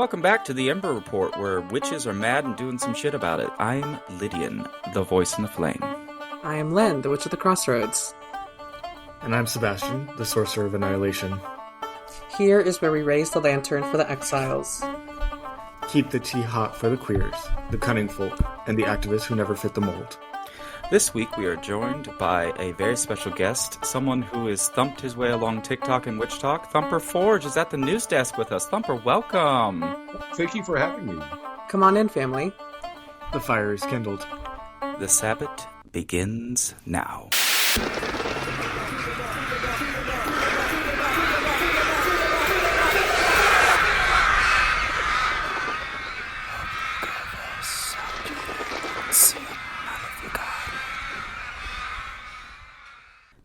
Welcome back to the Ember Report, where witches are mad and doing some shit about it. I'm Lydian, the voice in the flame. I am Len, the Witch of the Crossroads. And I'm Sebastian, the Sorcerer of Annihilation. Here is where we raise the lantern for the exiles. Keep the tea hot for the queers, the cunning folk, and the activists who never fit the mold. This week we are joined by a very special guest, someone who has thumped his way along TikTok and Witch Talk. Thumper Forge is at the news desk with us. Thumper, welcome. Thank you for having me. Come on in, family. The fire is kindled. The Sabbath begins now.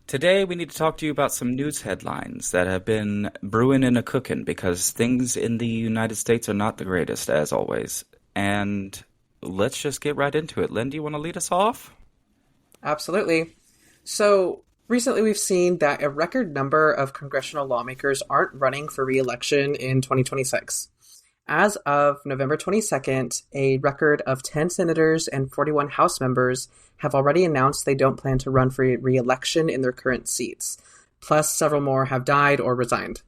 Today, we need to talk to you about some news headlines that have been brewing and a-cooking because things in the United States are not the greatest, as always. And let's just get right into it. Len, do you want to lead us off? Absolutely. So, recently we've seen that a record number of congressional lawmakers aren't running for re-election in 2026. As of November 22nd, a record of 10 senators and 41 House members have already announced they don't plan to run for re-election in their current seats. Plus, several more have died or resigned.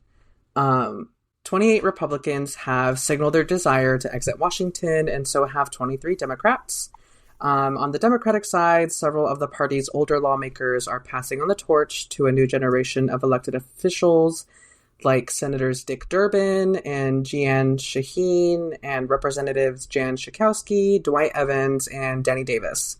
28 Republicans have signaled their desire to exit Washington, and so have 23 Democrats. On the Democratic side, several of the party's older lawmakers are passing on the torch to a new generation of elected officials, like Senators Dick Durbin and Jeanne Shaheen, and Representatives Jan Schakowsky, Dwight Evans, and Danny Davis.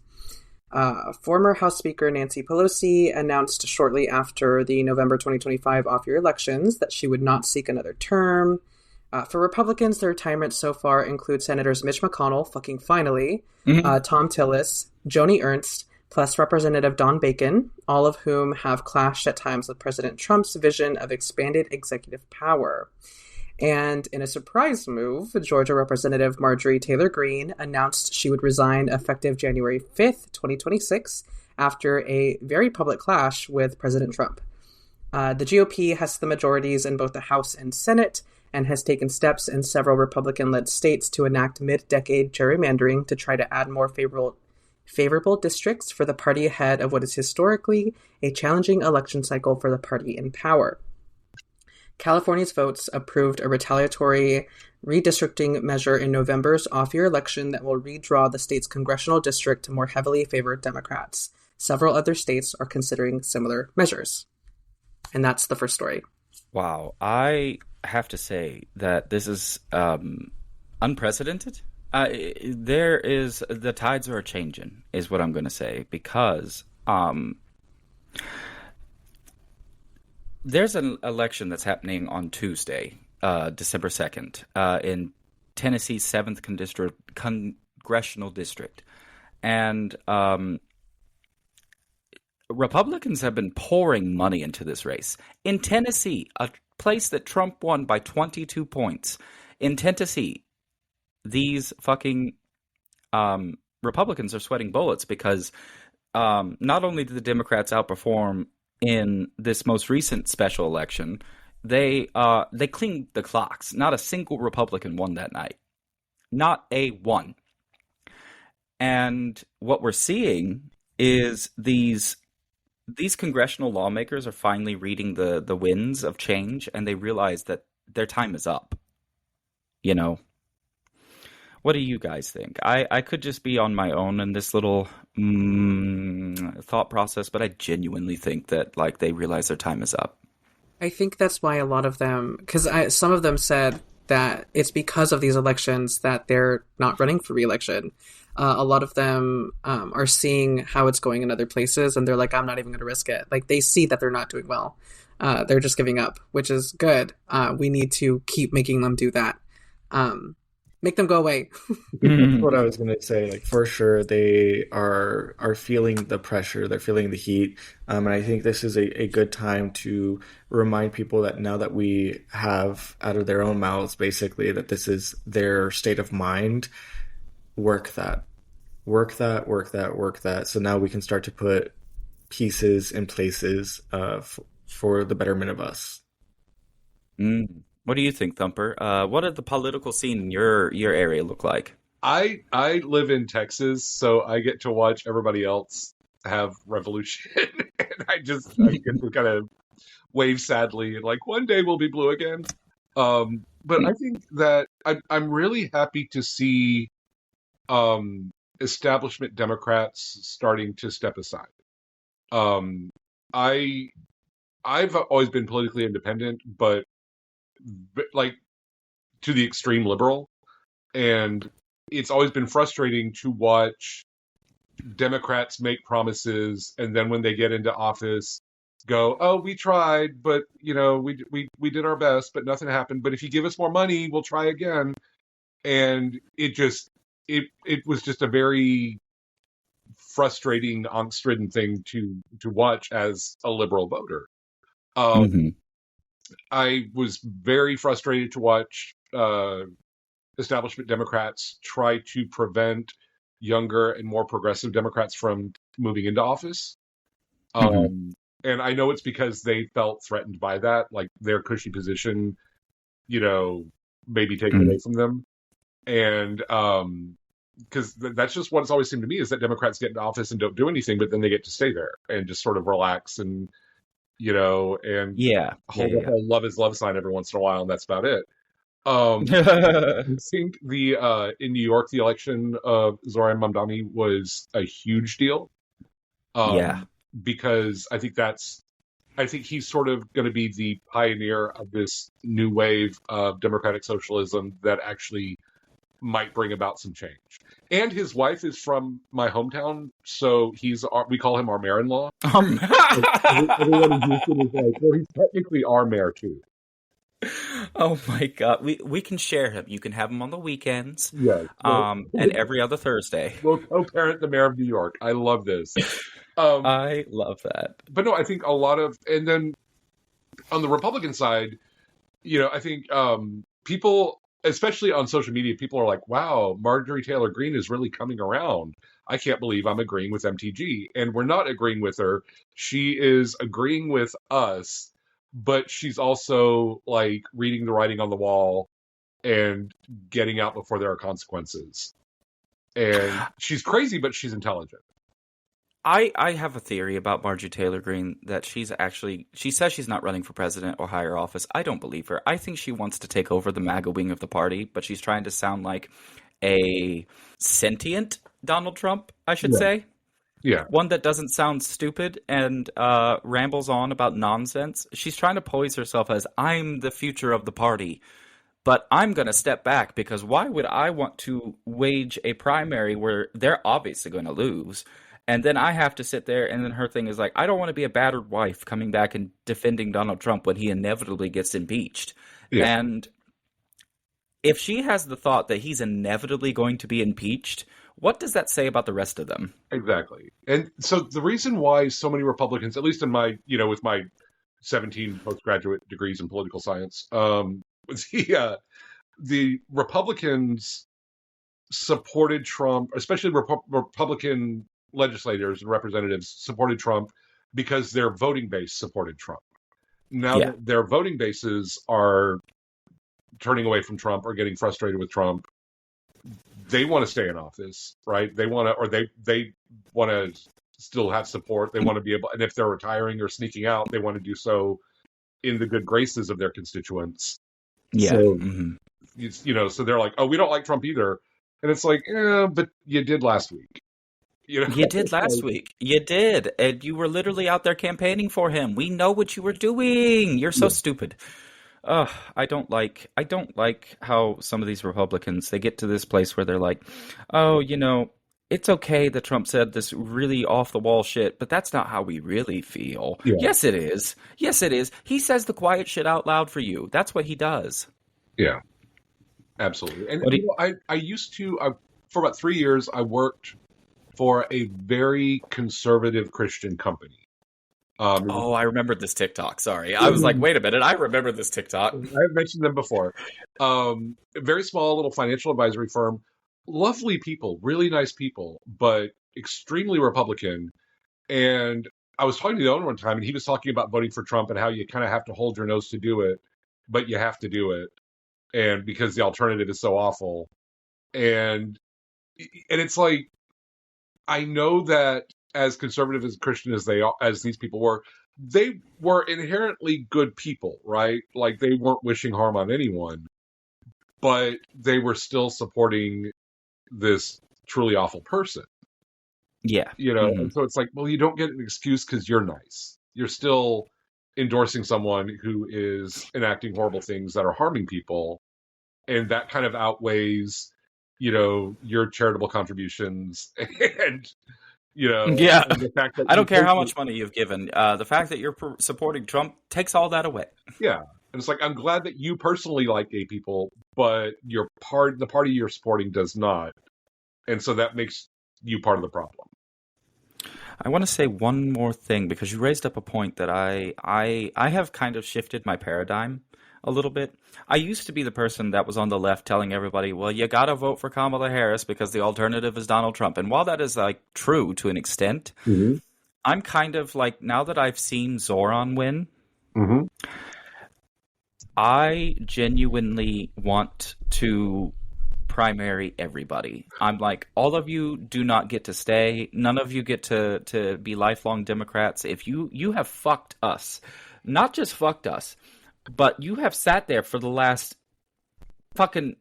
Former House Speaker Nancy Pelosi announced shortly after the November 2025 off-year elections that she would not seek another term. For Republicans, the retirements so far include Senators Mitch McConnell, fucking finally, Tom Tillis, Joni Ernst, plus Representative Don Bacon, all of whom have clashed at times with President Trump's vision of expanded executive power. And in a surprise move, Georgia Representative Marjorie Taylor Greene announced she would resign effective January 5th, 2026, after a very public clash with President Trump. The GOP has the majorities in both the House and Senate, and has taken steps in several Republican-led states to enact mid-decade gerrymandering to try to add more favorable districts for the party ahead of what is historically a challenging election cycle for the party in power. California's votes approved a retaliatory redistricting measure in November's off-year election that will redraw the state's congressional district to more heavily favor Democrats. Several other states are considering similar measures. And that's the first story. Wow. I have to say that this is unprecedented. The tides are changing, is what I'm going to say, because there's an election that's happening on Tuesday, December 2nd, in Tennessee's 7th Congressional District. And Republicans have been pouring money into this race. In Tennessee, a place that Trump won by 22 points, in Tennessee, these fucking Republicans are sweating bullets because not only did the Democrats outperform in this most recent special election, they cleaned the clocks. Not a single Republican won that night. Not a one. And what we're seeing is these congressional lawmakers are finally reading the winds of change, and they realize that their time is up. You know? What do you guys think? I could just be on my own in this little thought process, but I genuinely think that they realize their time is up. I think that's why a lot of them, because some of them said that it's because of these elections that they're not running for re-election. A lot of them are seeing how it's going in other places, and they're like, I'm not even going to risk it. Like, they see that they're not doing well. They're just giving up, which is good. We need to keep making them do that. Make them go away. That's what I was going to say. For sure, they are feeling the pressure. They're feeling the heat. And I think this is a good time to remind people that now that we have out of their own mouths, basically, that this is their state of mind, work that. So now we can start to put pieces in places for the betterment of us. What do you think, Thumper? What did the political scene in your area look like? I live in Texas, so I get to watch everybody else have revolution, and I get to kind of wave sadly and like one day we'll be blue again. But I think that I'm really happy to see establishment Democrats starting to step aside. Um, I I've always been politically independent, but like to the extreme liberal, and it's always been frustrating to watch Democrats make promises and then when they get into office go, "Oh, we tried, but we did our best, but nothing happened. But if you give us more money, we'll try again." And it was just a very frustrating, angst-ridden thing to watch as a liberal voter. Um, Hmm. I was very frustrated to watch establishment Democrats try to prevent younger and more progressive Democrats from moving into office. Hmm. Um, and I know it's because they felt threatened by that, like their cushy position, you know, maybe taken Hmm. away from them. And because that's just what it's always seemed to me is that Democrats get into office and don't do anything, but then they get to stay there and just sort of relax and, and Yeah, yeah, hold up yeah, a love is love sign every once in a while, and that's about it. Um, yeah. I think the in New York, the election of Zoran Mamdani was a huge deal. Yeah. Um, because I think he's sort of going to be the pioneer of this new wave of democratic socialism that actually might bring about some change. And his wife is from my hometown, so we call him our mayor-in-law. Um, Everyone in Houston is like, well, he's technically our mayor too. oh my God, we can share him. You can have him on the weekends, Yes. and every other Thursday. We'll co-parent the mayor of New York. I love this. Um, I love that. but no, I think a lot of, and then on the Republican side, I think people, especially on social media, people are like, "Wow, Marjorie Taylor Greene is really coming around. I can't believe I'm agreeing with MTG." And we're not agreeing with her. She is agreeing with us, but she's also like reading the writing on the wall and getting out before there are consequences. And she's crazy, but she's intelligent. I have a theory about Marjorie Taylor Greene that she says she's not running for president or higher office. I don't believe her. I think she wants to take over the MAGA wing of the party, but she's trying to sound like a sentient Donald Trump, I should Yeah. say. Yeah. One that doesn't sound stupid and rambles on about nonsense. She's trying to poise herself as I'm the future of the party, but I'm going to step back because why would I want to wage a primary where they're obviously going to lose? And then I have to sit there, and then her thing is like, I don't want to be a battered wife coming back and defending Donald Trump when he inevitably gets impeached. Yeah. And if she has the thought that he's inevitably going to be impeached, what does that say about the rest of them? Exactly. And so the reason why so many Republicans, at least in my, with my 17 postgraduate degrees in political science, the Republicans supported Trump, especially Republican legislators and representatives supported Trump because their voting base supported Trump. Now Yeah. that their voting bases are turning away from Trump or getting frustrated with Trump, they want to stay in office, right? They want to, or they want to still have support. They want to be able, and if they're retiring or sneaking out, they want to do so in the good graces of their constituents. Yeah. So, Hmm. so they're like, oh, we don't like Trump either. And it's like, yeah, but you did last week. You did last week. You did. And you were literally out there campaigning for him. We know what you were doing. You're so Yeah. stupid. I don't like how some of these Republicans they get to this place where they're like, "Oh, it's okay that Trump said this really off the wall shit, but that's not how we really feel." Yeah. Yes, it is. Yes, it is. He says the quiet shit out loud for you. That's what he does. Yeah, absolutely. And What do you, I used to for about 3 years I worked for a very conservative Christian company. Oh, I remembered this TikTok. Sorry. I was like, wait a minute. I remember this TikTok. I've mentioned them before. A very small little financial advisory firm. Lovely people, really nice people, but extremely Republican. And I was talking to the owner one time, and he was talking about voting for Trump and how you kind of have to hold your nose to do it. but you have to do it, and because the alternative is so awful. And it's like, I know that as conservative as Christian as as these people were, they were inherently good people, right? Like, they weren't wishing harm on anyone, but they were still supporting this truly awful person. Yeah. And so it's like, well, you don't get an excuse because you're nice. You're still endorsing someone who is enacting horrible things that are harming people, and that kind of outweighs, your charitable contributions and Yeah. and the fact that I you don't care how much money you've given. The fact that you're supporting Trump takes all that away. yeah. And it's like, I'm glad that you personally like gay people, but the party you're supporting does not, and so that makes you part of the problem. I want to say one more thing because you raised up a point that I have kind of shifted my paradigm a little bit. I used to be the person that was on the left telling everybody, well, you got to vote for Kamala Harris because the alternative is Donald Trump. And while that is like true to an extent, Mm-hmm. I'm kind of like, now that I've seen Zoran win, Mm-hmm. I genuinely want to primary everybody. I'm like, all of you do not get to stay. None of you get to be lifelong Democrats. If you have fucked us, not just fucked us, but you have sat there for the last fucking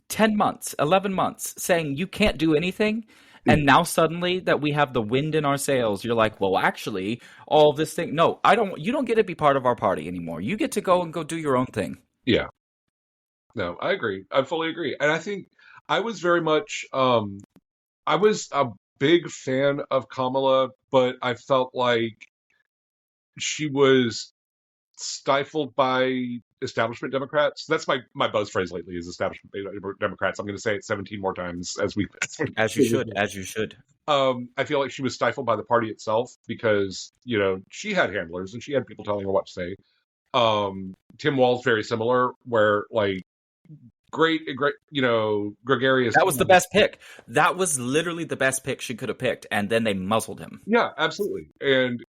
10 months, 11 months saying you can't do anything. And now suddenly that we have the wind in our sails, you're like, well, actually, all this thing. No, you don't get to be part of our party anymore. You get to go do your own thing. Yeah. No, I agree. I fully agree. And I think I was very much, I was a big fan of Kamala, but I felt like she was stifled by establishment Democrats. That's my buzz phrase lately, is establishment Democrats. I'm going to say it 17 more times As you should. I feel like she was stifled by the party itself because, she had handlers and she had people telling her what to say. Tim Wall's very similar, where like great, gregarious. That was the best pick. That was literally the best pick she could have picked, and then they muzzled him. Yeah, absolutely. And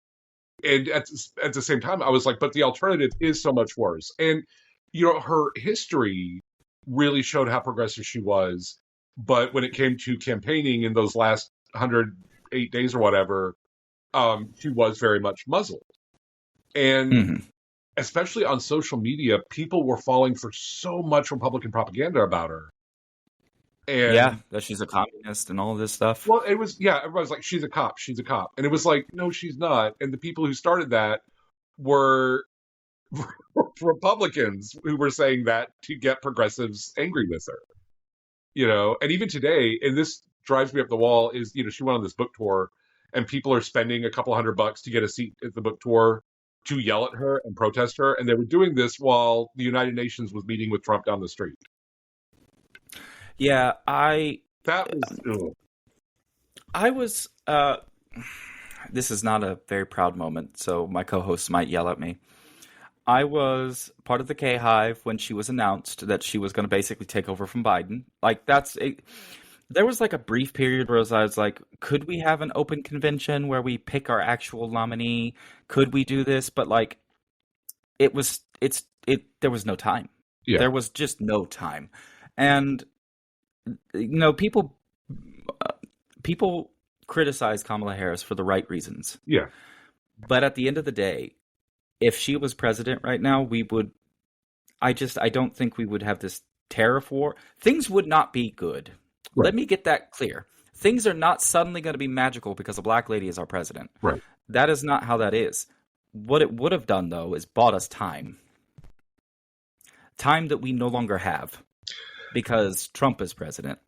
at the same time, I was like, but the alternative is so much worse. And her history really showed how progressive she was. But when it came to campaigning in those last 108 days or whatever, she was very much muzzled. And especially on social media, people were falling for so much Republican propaganda about her. And yeah, that she's a communist and all this stuff. Well, it was, everybody's like, she's a cop. And it was like, no, she's not. And the people who started that were Republicans who were saying that to get progressives angry with her. And even today, and this drives me up the wall, is, she went on this book tour and people are spending a couple $100 to get a seat at the book tour to yell at her and protest her. And they were doing this while the United Nations was meeting with Trump down the street. Yeah, this is not a very proud moment, so my co-hosts might yell at me. I was part of the K-Hive when she was announced that she was going to basically take over from Biden. Like, there was like a brief period where I was like, could we have an open convention where we pick our actual nominee? Could we do this? But like, there was no time. Yeah. There was just no time. And people criticize Kamala Harris for the right reasons. Yeah. But at the end of the day, if she was president right now, I don't think we would have this tariff war. Things would not be good. Right. Let me get that clear. Things are not suddenly going to be magical because a black lady is our president. Right. That is not how that is. What it would have done, though, is bought us time. Time that we no longer have because Trump is president.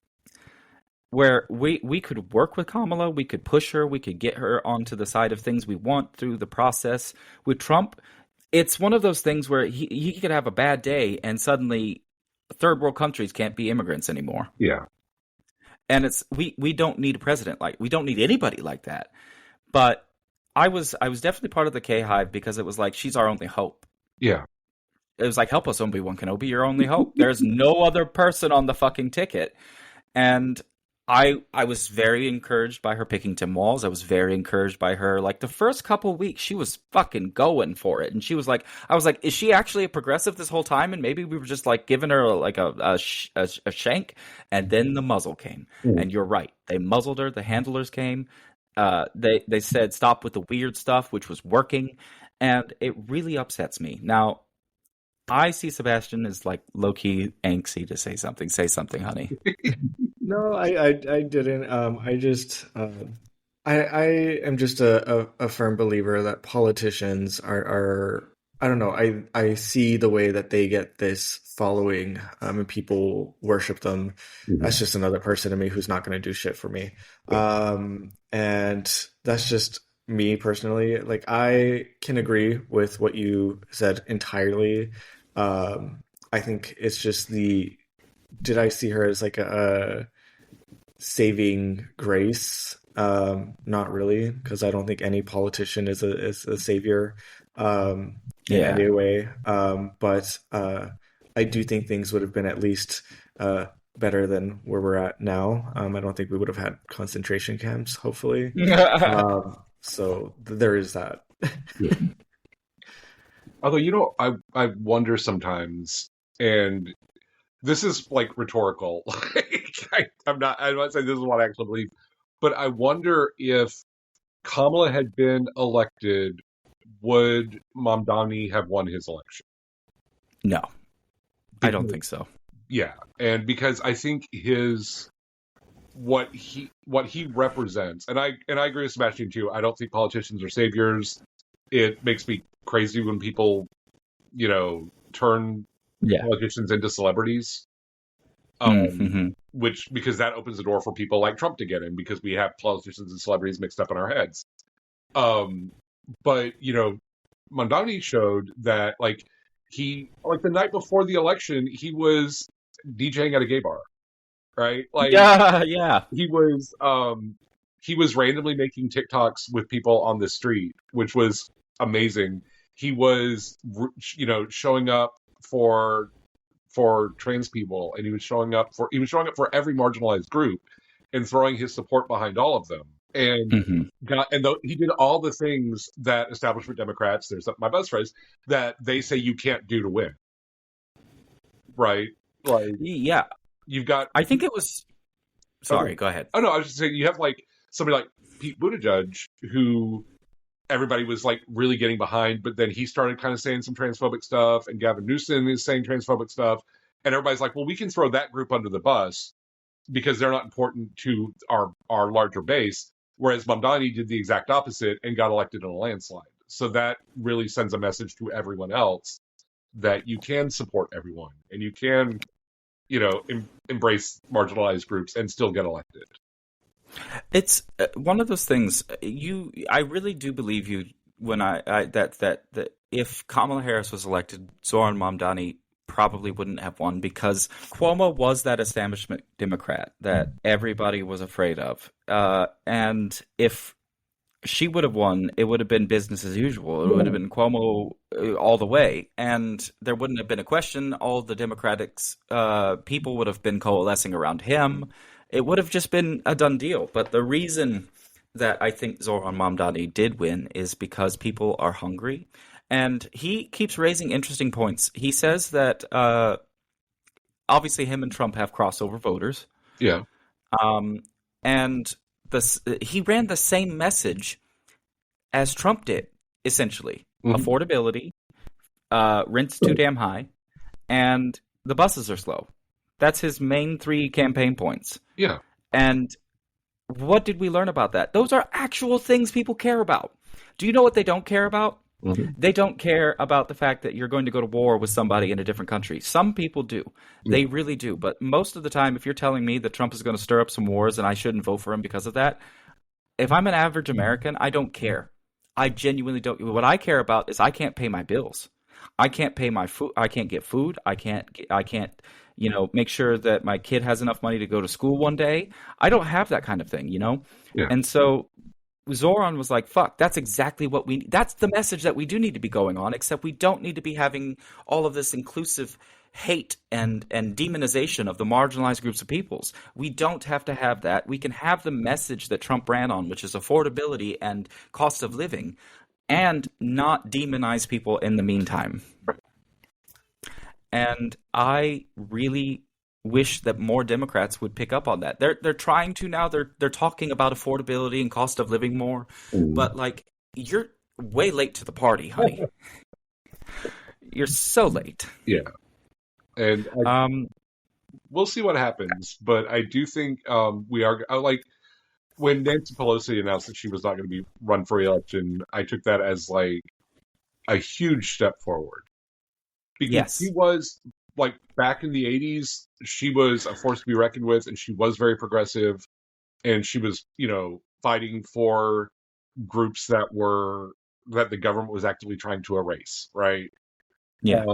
Where we could work with Kamala, we could push her, we could get her onto the side of things we want through the process. With Trump, it's one of those things where he could have a bad day and suddenly third world countries can't be immigrants anymore. Yeah. And we don't need a president we don't need anybody like that. But I was definitely part of the K-Hive because it was like, she's our only hope. Yeah. It was like, help us, Obi-Wan Kenobi, your only hope. There's no other person on the fucking ticket. And I was very encouraged by her picking Tim Walz. I was very encouraged by her. Like the first couple weeks, she was fucking going for it, and she was like, I was like, is she actually a progressive this whole time? And maybe we were just like giving her like a shank, and then the muzzle came. And you're right, they muzzled her. The handlers came. They said stop with the weird stuff, which was working, and it really upsets me now. I see Sebastian as like low key angsty to say something. Say something, honey. No, I didn't. I am just a firm believer that politicians are I don't know. I see the way that they get this following, and people worship them. That's just another person to me who's not going to do shit for me. And that's just me personally. Like I can agree with what you said entirely. I think it's just did I see her as like a saving grace? Not really, because I don't think any politician is a savior in Yeah. any way. But I do think things would have been at least better than where we're at now. I don't think we would have had concentration camps, hopefully. So there is that. Although, I wonder sometimes, and this is like rhetorical. I'm not saying this is what I actually believe, but I wonder if Kamala had been elected, would Mamdani have won his election? No, I don't think so. Yeah, and because I think what he represents, and I agree with Sebastian too. I don't think politicians are saviors. It makes me crazy when people, turn politicians into celebrities. Which, because that opens the door for people like Trump to get in, because we have politicians and celebrities mixed up in our heads. But Mamdani showed that the night before the election, he was DJing at a gay bar, right? Like, yeah. He was randomly making TikToks with people on the street, which was amazing. He was, showing up for trans people, and he was showing up for every marginalized group, and throwing his support behind all of them. And he did all the things that establishment Democrats, there's my best phrase, that they say you can't do to win. Right? Like, yeah. You've got. I think it was. Sorry, go ahead. Oh no, I was just saying you have like somebody like Pete Buttigieg, who everybody was like really getting behind, but then he started kind of saying some transphobic stuff, and Gavin Newsom is saying transphobic stuff, and everybody's like, well, we can throw that group under the bus because they're not important to our larger base. Whereas Mamdani did the exact opposite and got elected in a landslide. So that really sends a message to everyone else that you can support everyone, and you can, embrace marginalized groups and still get elected. It's one of those things. I really do believe you when that if Kamala Harris was elected, Zoran Mamdani probably wouldn't have won, because Cuomo was that establishment Democrat that everybody was afraid of. And if she would have won, it would have been business as usual. It would have been Cuomo all the way, and there wouldn't have been a question. All the Democrats people would have been coalescing around him. It would have just been a done deal. But the reason that I think Zoran Mamdani did win is because people are hungry. And he keeps raising interesting points. He says that obviously him and Trump have crossover voters. Yeah. And he ran the same message as Trump did, essentially. Affordability, rent's too damn high, and the buses are slow. That's his main 3 campaign points. Yeah. And what did we learn about that? Those are actual things people care about. Do you know what they don't care about? They don't care about the fact that you're going to go to war with somebody in a different country. Some people do. They really do. But most of the time, if you're telling me that Trump is going to stir up some wars and I shouldn't vote for him because of that, if I'm an average American, I don't care. I genuinely don't. What I care about is I can't pay my bills. I can't pay my food. I can't get food. I can't make sure that my kid has enough money to go to school one day. I don't have that kind of thing, Yeah. And so Zoran was like, fuck, that's exactly what that's the message that we do need to be going on, except we don't need to be having all of this inclusive hate and demonization of the marginalized groups of peoples. We don't have to have that. We can have the message that Trump ran on, which is affordability and cost of living, and not demonize people in the meantime. And I really wish that more Democrats would pick up on that. They're trying to now. They're talking about affordability and cost of living more, but like, you're way late to the party, honey. You're so late. Yeah, and we'll see what happens. But I do think we are like, when Nancy Pelosi announced that she was not going to be run for re-election, I took that as like a huge step forward, because she was, like, back in the 80s, she was a force to be reckoned with, and she was very progressive, and she was, fighting for groups that the government was actively trying to erase, right? Yeah.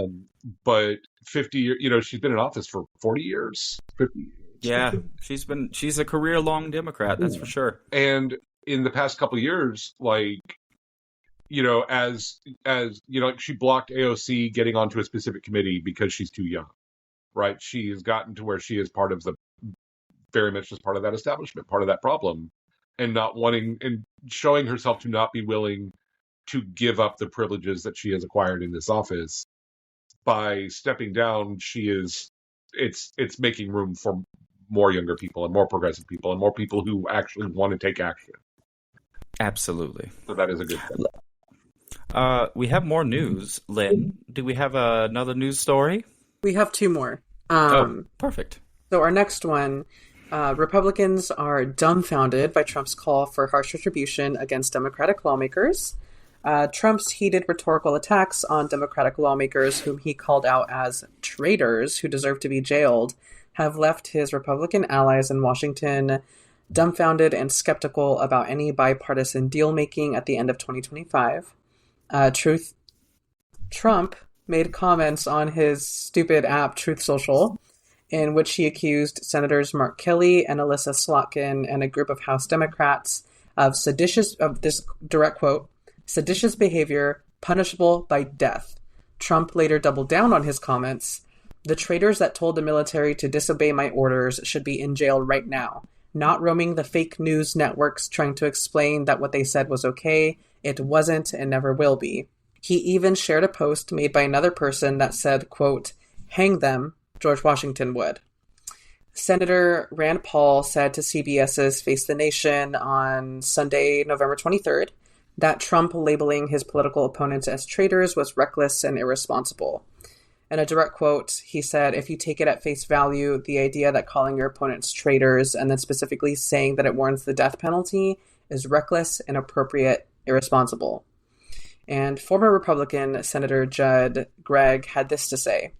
But 50 years, she's been in office for 40 years, 50 years. Yeah, she's a career-long Democrat, that's for sure. And in the past couple of years, like, as she blocked AOC getting onto a specific committee because she's too young, right? She has gotten to where she is very much as part of that establishment, part of that problem, and not wanting and showing herself to not be willing to give up the privileges that she has acquired in this office. By stepping down, it's making room for more younger people and more progressive people and more people who actually want to take action. Absolutely. So that is a good thing. We have more news. Lynn, do we have another news story? We have two more. Perfect. So our next one, Republicans are dumbfounded by Trump's call for harsh retribution against Democratic lawmakers. Trump's heated rhetorical attacks on Democratic lawmakers, whom he called out as traitors who deserve to be jailed, have left his Republican allies in Washington dumbfounded and skeptical about any bipartisan deal-making at the end of 2025. Trump made comments on his stupid app, Truth Social, in which he accused Senators Mark Kelly and Alyssa Slotkin and a group of House Democrats of this direct quote, seditious behavior punishable by death. Trump later doubled down on his comments. The traitors that told the military to disobey my orders should be in jail right now, not roaming the fake news networks trying to explain that what they said was okay. It wasn't and never will be. He even shared a post made by another person that said, quote, hang them, George Washington would. Senator Rand Paul said to CBS's Face the Nation on Sunday, November 23rd, that Trump labeling his political opponents as traitors was reckless and irresponsible. In a direct quote, he said, if you take it at face value, the idea that calling your opponents traitors and then specifically saying that it warrants the death penalty is reckless, inappropriate, irresponsible. And former Republican Senator Judd Gregg had this to say.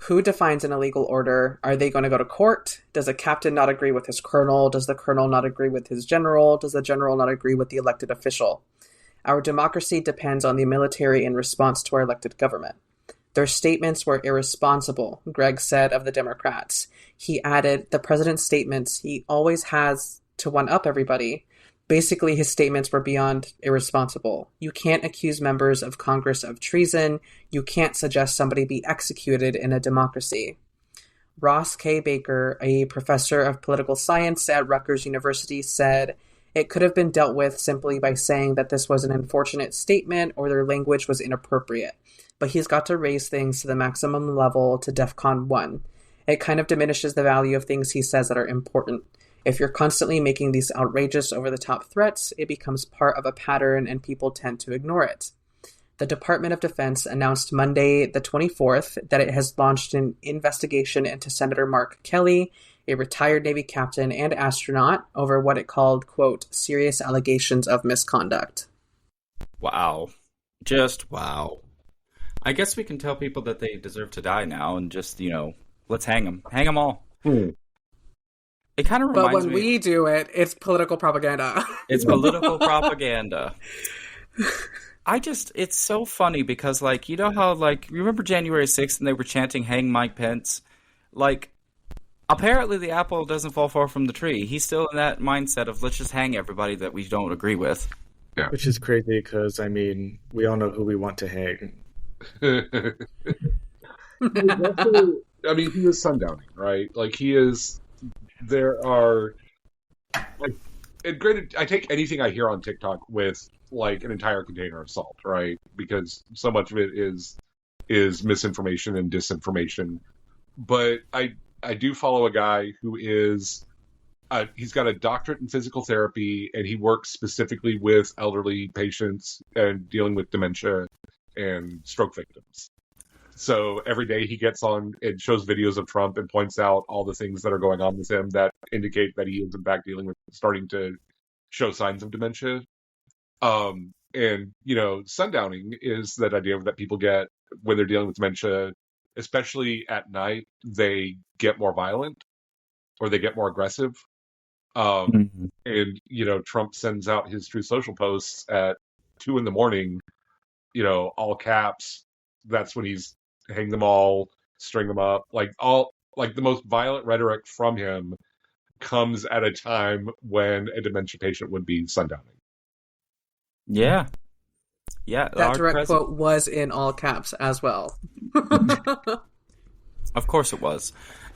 Who defines an illegal order? Are they going to go to court? Does a captain not agree with his colonel? Does the colonel not agree with his general? Does the general not agree with the elected official? Our democracy depends on the military in response to our elected government. Their statements were irresponsible, Gregg said of the Democrats. He added, the president's statements, he always has to one-up everybody. Basically, his statements were beyond irresponsible. You can't accuse members of Congress of treason. You can't suggest somebody be executed in a democracy. Ross K. Baker, a professor of political science at Rutgers University, said, it could have been dealt with simply by saying that this was an unfortunate statement or their language was inappropriate. But he's got to raise things to the maximum level to DEFCON 1. It kind of diminishes the value of things he says that are important. If you're constantly making these outrageous over-the-top threats, it becomes part of a pattern and people tend to ignore it. The Department of Defense announced Monday, the 24th, that it has launched an investigation into Senator Mark Kelly, a retired Navy captain and astronaut, over what it called, quote, serious allegations of misconduct. Wow. Just wow. I guess we can tell people that they deserve to die now and just, let's hang them. Hang them all. It kind of reminds me... But when we do it, it's political propaganda. It's political propaganda. It's so funny because, how, remember January 6th and they were chanting, hang Mike Pence? Apparently, the apple doesn't fall far from the tree. He's still in that mindset of let's just hang everybody that we don't agree with. Yeah. Which is crazy because, I mean, we all know who we want to hang. Also, I mean, he is sundowning, right? Like he is. There are like, and granted, I take anything I hear on TikTok with like an entire container of salt, right? Because so much of it is misinformation and disinformation. But I do follow a guy who is he's got a doctorate in physical therapy and he works specifically with elderly patients and dealing with dementia and stroke victims. So every day he gets on and shows videos of Trump and points out all the things that are going on with him that indicate that he is in fact dealing with starting to show signs of dementia. And sundowning is that idea that people get when they're dealing with dementia, especially at night, they get more violent or they get more aggressive. And Trump sends out his Truth Social posts at 2 a.m, all caps. That's when he's hang them all, string them up, like the most violent rhetoric from him comes at a time when a dementia patient would be sundowning. Yeah. That direct quote was in all caps as well. Of course it was.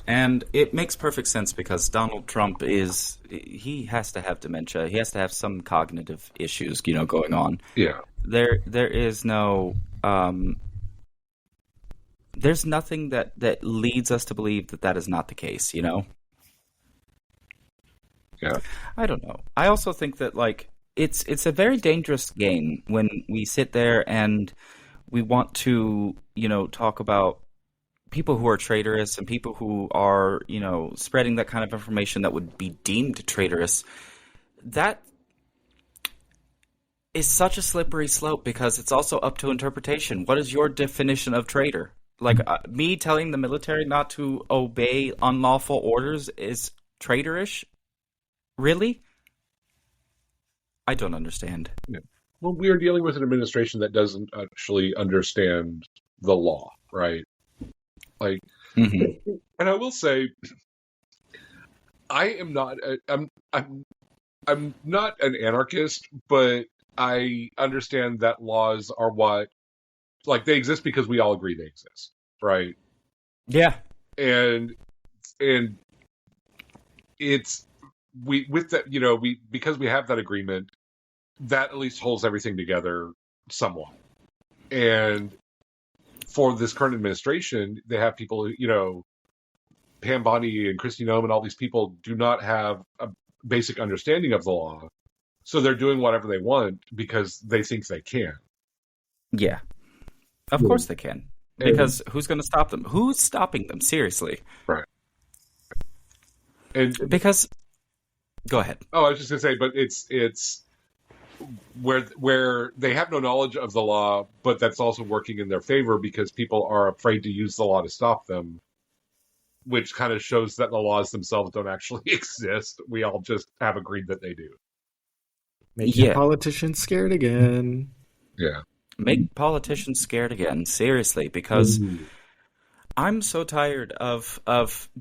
And it makes perfect sense because Donald Trump he has to have dementia. He has to have some cognitive issues, going on. Yeah. There is no, there's nothing that leads us to believe that is not the case, Yeah. I don't know. I also think that, like, it's a very dangerous game when we sit there and we want to, talk about people who are traitorous and people who are, spreading that kind of information that would be deemed traitorous. That is such a slippery slope because it's also up to interpretation. What is your definition of traitor? Like, me telling the military not to obey unlawful orders is traitorish? Really? I don't understand. Yeah. Well, we are dealing with an administration that doesn't actually understand the law, right? Like, and I will say, I am not. I'm not an anarchist, but I understand that laws are like they exist because we all agree they exist, right? Yeah. And it's with that, because we have that agreement, that at least holds everything together somewhat. And for this current administration, they have people, Pam Bondi and Kristi Noem and all these people do not have a basic understanding of the law. So they're doing whatever they want because they think they can. Yeah. Of course they can. Because who's going to stop them? Who's stopping them? Seriously. Right. And because... Go ahead. Oh, I was just going to say, but it's where they have no knowledge of the law, but that's also working in their favor because people are afraid to use the law to stop them, which kind of shows that the laws themselves don't actually exist. We all just have agreed that they do. Making politicians scared again. Yeah. Make politicians scared again, seriously, because I'm so tired of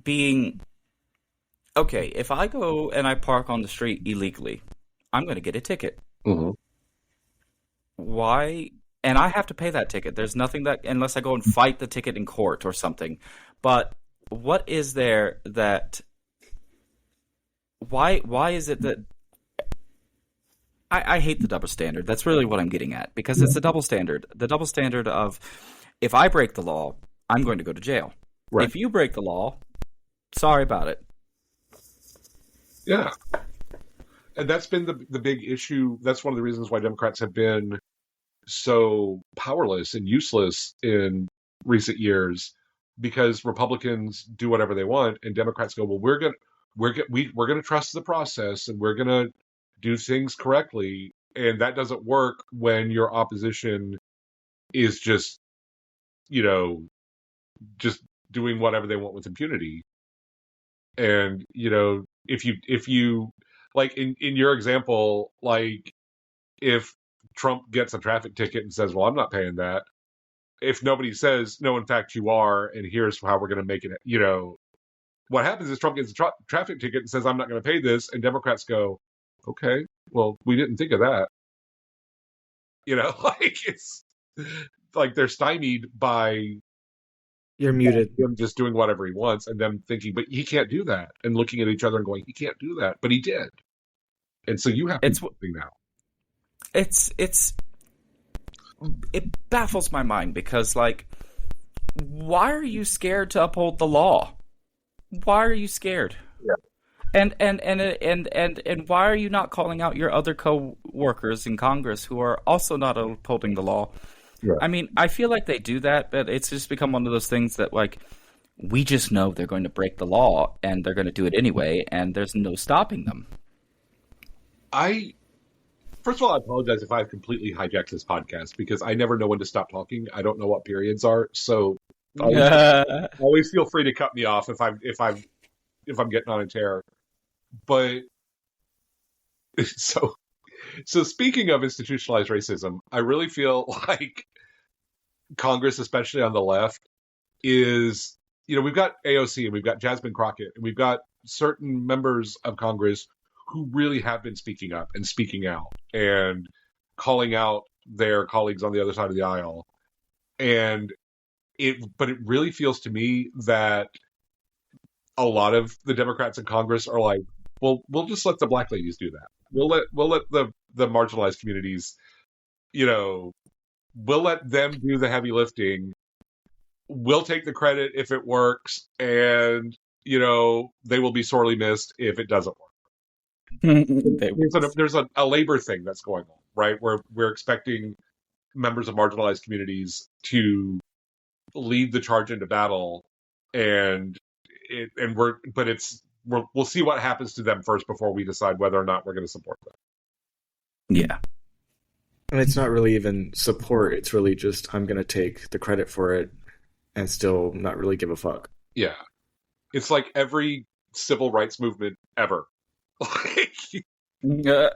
being... Okay, if I go and I park on the street illegally, I'm going to get a ticket. Mm-hmm. Why? And I have to pay that ticket. There's nothing that, unless I go and fight the ticket in court or something. But what is there that... Why is it that... I hate the double standard. That's really what I'm getting at. Because it's a double standard. The double standard of, if I break the law, I'm going to go to jail. Right. If you break the law, sorry about it. Yeah. And that's been the big issue. That's one of the reasons why Democrats have been so powerless and useless in recent years, because Republicans do whatever they want and Democrats go, well, we're going to trust the process and we're going to do things correctly. And that doesn't work when your opposition is just doing whatever they want with impunity. And, if you like in your example, like if Trump gets a traffic ticket and says, well, I'm not paying that. If nobody says, no, in fact, you are, and here's how we're going to make it, what happens is Trump gets a traffic ticket and says, I'm not going to pay this. And Democrats go, okay, well, we didn't think of that. Like it's like they're stymied by You're muted. him just doing whatever he wants and them thinking, but he can't do that. And looking at each other and going, he can't do that. But he did. And so you have to do something now. It baffles my mind because, like, why are you scared to uphold the law? Why are you scared? Yeah. And why are you not calling out your other co-workers in Congress who are also not upholding the law? Yeah. I mean, I feel like they do that, but it's just become one of those things that, like, we just know they're going to break the law and they're going to do it anyway, and there's no stopping them. First of all, I apologize if I've completely hijacked this podcast because I never know when to stop talking. I don't know what periods are, so always feel free to cut me off if I'm getting on a tear. But so speaking of institutionalized racism, I really feel like Congress, especially on the left, is, we've got AOC and we've got Jasmine Crockett and we've got certain members of Congress who really have been speaking up and speaking out and calling out their colleagues on the other side of the aisle. But it really feels to me that a lot of the Democrats in Congress are like, well, we'll just let the black ladies do that. We'll let the marginalized communities, we'll let them do the heavy lifting. We'll take the credit if it works, and they will be sorely missed if it doesn't work. There's a labor thing that's going on, right? Where we're expecting members of marginalized communities to lead the charge into battle, we'll see what happens to them first before we decide whether or not we're going to support them. Yeah. And it's not really even support. It's really just, I'm going to take the credit for it and still not really give a fuck. Yeah. It's like every civil rights movement ever. Like the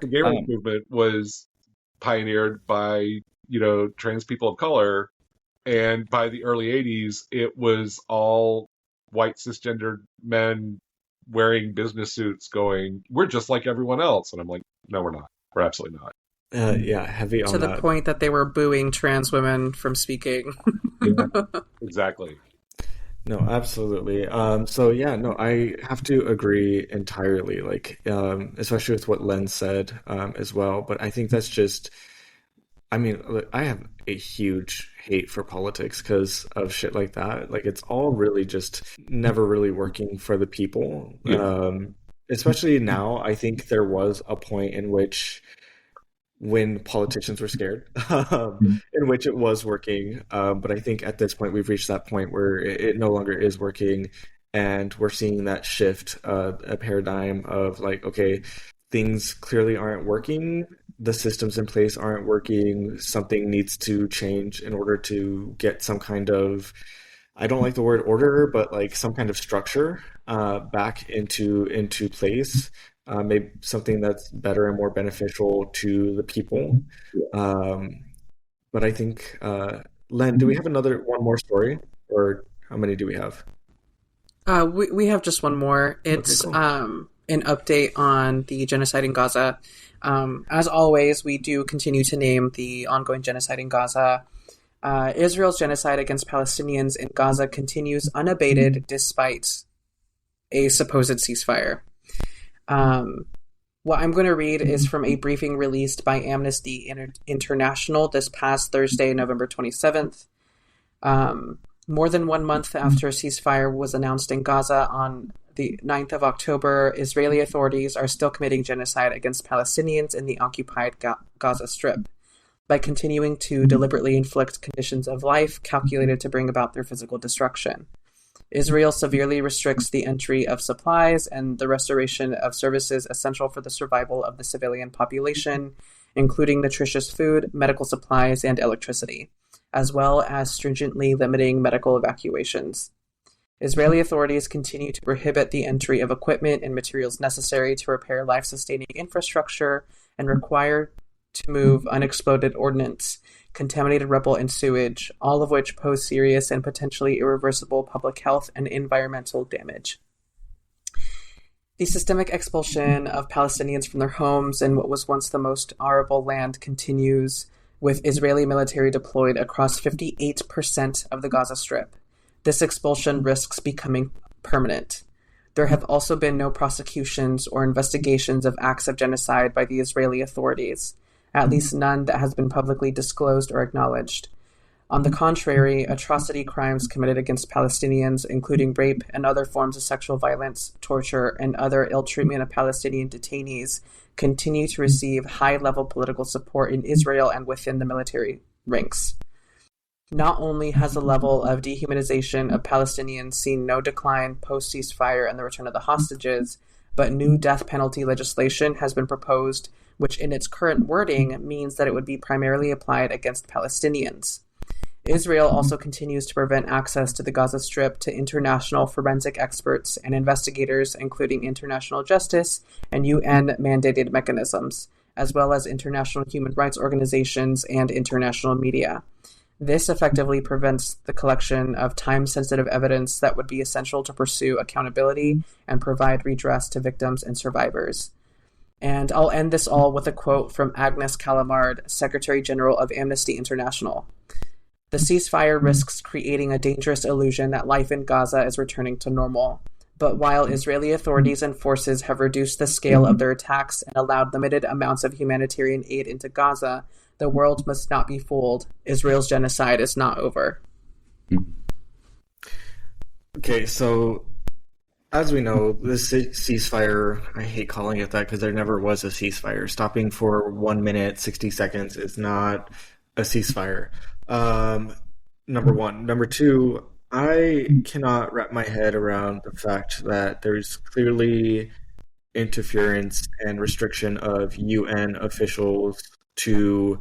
gay rights movement was pioneered by, trans people of color. And by the early 80s, it was all white cisgendered men wearing business suits going, we're just like everyone else. And I'm like, no, we're not. We're absolutely not. Heavy on to the that. point that they were booing trans women from speaking. Yeah, exactly. No, absolutely. I have to agree entirely, like, especially with what Len said as well. But I think that's just, look, I have a huge hate for politics because of shit like that. Like, it's all really just never really working for the people. Yeah. Especially now, I think there was a point in which when politicians were scared, in which it was working. But I think at this point, we've reached that point where it no longer is working. And we're seeing that shift, a paradigm of like, okay, things clearly aren't working. The systems in place aren't working. Something needs to change in order to get some kind of, I don't like the word order, but like some kind of structure back into place. Maybe something that's better and more beneficial to the people. But I think, Len, do we have one more story, or how many do we have? We have just one more. It's Okay, cool. An update on the genocide in Gaza. As always, we do continue to name the ongoing genocide in Gaza. Israel's genocide against Palestinians in Gaza continues unabated despite a supposed ceasefire. What I'm going to read is from a briefing released by Amnesty International this past Thursday, November 27th. More than 1 month after a ceasefire was announced in Gaza on the 9th of October, Israeli authorities are still committing genocide against Palestinians in the occupied Gaza Strip by continuing to deliberately inflict conditions of life calculated to bring about their physical destruction. Israel severely restricts the entry of supplies and the restoration of services essential for the survival of the civilian population, including nutritious food, medical supplies, and electricity, as well as stringently limiting medical evacuations. Israeli authorities continue to prohibit the entry of equipment and materials necessary to repair life-sustaining infrastructure and require to move unexploded ordnance, contaminated rubble, and sewage, all of which pose serious and potentially irreversible public health and environmental damage. The systemic expulsion of Palestinians from their homes and what was once the most arable land continues, with Israeli military deployed across 58% of the Gaza Strip. This expulsion risks becoming permanent. There have also been no prosecutions or investigations of acts of genocide by the Israeli authorities, at least none that has been publicly disclosed or acknowledged. On the contrary, atrocity crimes committed against Palestinians, including rape and other forms of sexual violence, torture, and other ill treatment of Palestinian detainees, continue to receive high-level political support in Israel and within the military ranks. Not only has the level of dehumanization of Palestinians seen no decline post-ceasefire and the return of the hostages, but new death penalty legislation has been proposed, which in its current wording means that it would be primarily applied against Palestinians. Israel also continues to prevent access to the Gaza Strip to international forensic experts and investigators, including international justice and UN-mandated mechanisms, as well as international human rights organizations and international media. This effectively prevents the collection of time-sensitive evidence that would be essential to pursue accountability and provide redress to victims and survivors. And I'll end this all with a quote from Agnes Callamard, Secretary General of Amnesty International. The ceasefire risks creating a dangerous illusion that life in Gaza is returning to normal. But while Israeli authorities and forces have reduced the scale of their attacks and allowed limited amounts of humanitarian aid into Gaza, the world must not be fooled. Israel's genocide is not over. Okay, so as we know, this ceasefire, I hate calling it that because there never was a ceasefire. Stopping for 1 minute, 60 seconds is not a ceasefire. Number one. Number two, I cannot wrap my head around the fact that there's clearly interference and restriction of UN officials to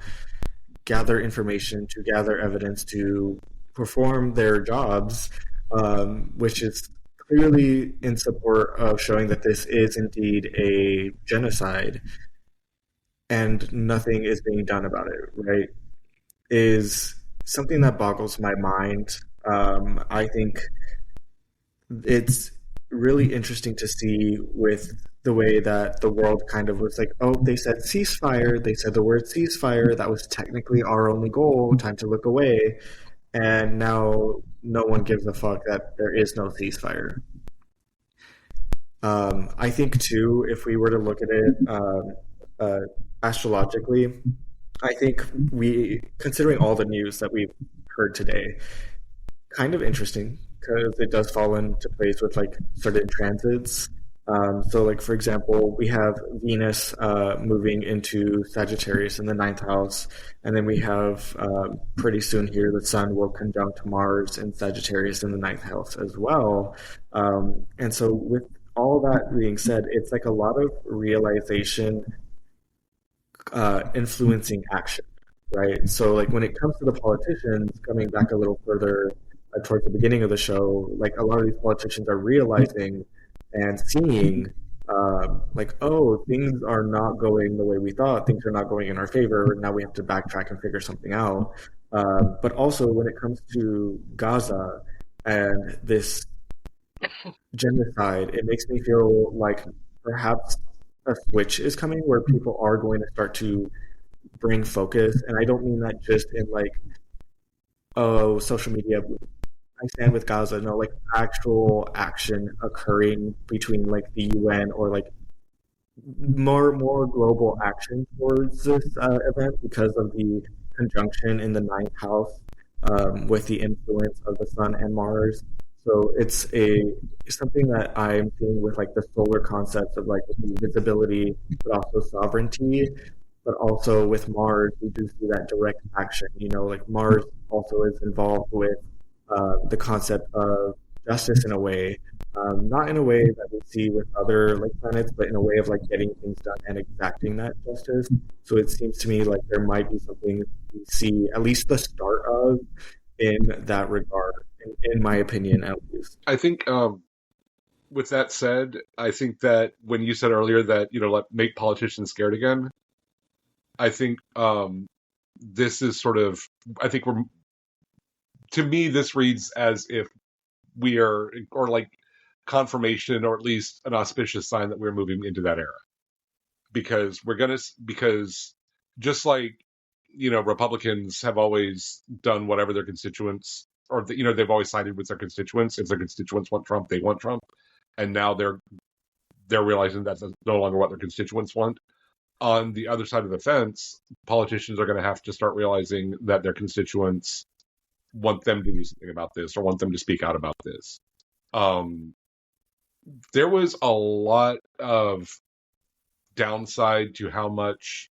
gather information, to gather evidence, to perform their jobs, which is clearly in support of showing that this is indeed a genocide, and nothing is being done about it, right? Is something that boggles my mind. I think it's really interesting to see with the way that the world kind of was like, oh, they said ceasefire, they said the word ceasefire, that was technically our only goal, time to look away, and now no one gives a fuck that there is no ceasefire. I think too, if we were to look at it astrologically, I think considering all the news that we've heard today, kind of interesting because it does fall into place with like certain transits. So like, for example, we have Venus moving into Sagittarius in the 9th house, and then we have pretty soon here the Sun will conjunct Mars in Sagittarius in the 9th house as well. And so with all that being said, it's like a lot of realization influencing action, right? So like when it comes to the politicians, coming back a little further towards the beginning of the show, like a lot of these politicians are realizing and seeing like, oh, things are not going the way we thought, things are not going in our favor, now we have to backtrack and figure something out. But also when it comes to Gaza and this genocide, it makes me feel like perhaps a switch is coming where people are going to start to bring focus. And I don't mean that just in like, oh, social media, I stand with Gaza. No, like actual action occurring between like the UN or like more global action towards this event because of the conjunction in the 9th house with the influence of the Sun and Mars. So it's something that I'm seeing with like the solar concepts of like the visibility, but also sovereignty. But also with Mars, we do see that direct action. You know, like Mars also is involved with the concept of justice in a way, not in a way that we see with other like planets, but in a way of like getting things done and exacting that justice. So it seems to me like there might be something we see at least the start of in that regard, in my opinion, at least. I think with that said, I think that when you said earlier that, you know, like make politicians scared again, I think this is sort of, I think we're, to me, this reads as if we are, or like confirmation, or at least an auspicious sign that we're moving into that era. Because just like, Republicans have always done whatever their constituents, or, they've always sided with their constituents. If their constituents want Trump, they want Trump. And now they're realizing that's no longer what their constituents want. On the other side of the fence, politicians are going to have to start realizing that their constituents want them to do something about this, or want them to speak out about this. There was a lot of downside to how much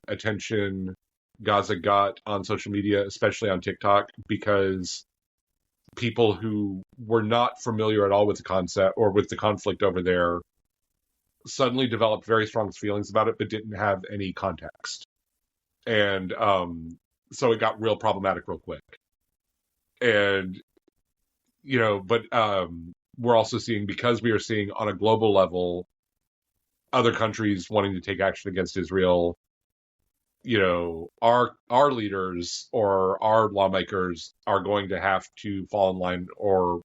attention Gaza got on social media, especially on TikTok, because people who were not familiar at all with the concept or with the conflict over there suddenly developed very strong feelings about it, but didn't have any context. And so it got real problematic real quick. And, but we're also seeing, because we are seeing on a global level other countries wanting to take action against Israel, our leaders or our lawmakers are going to have to fall in line or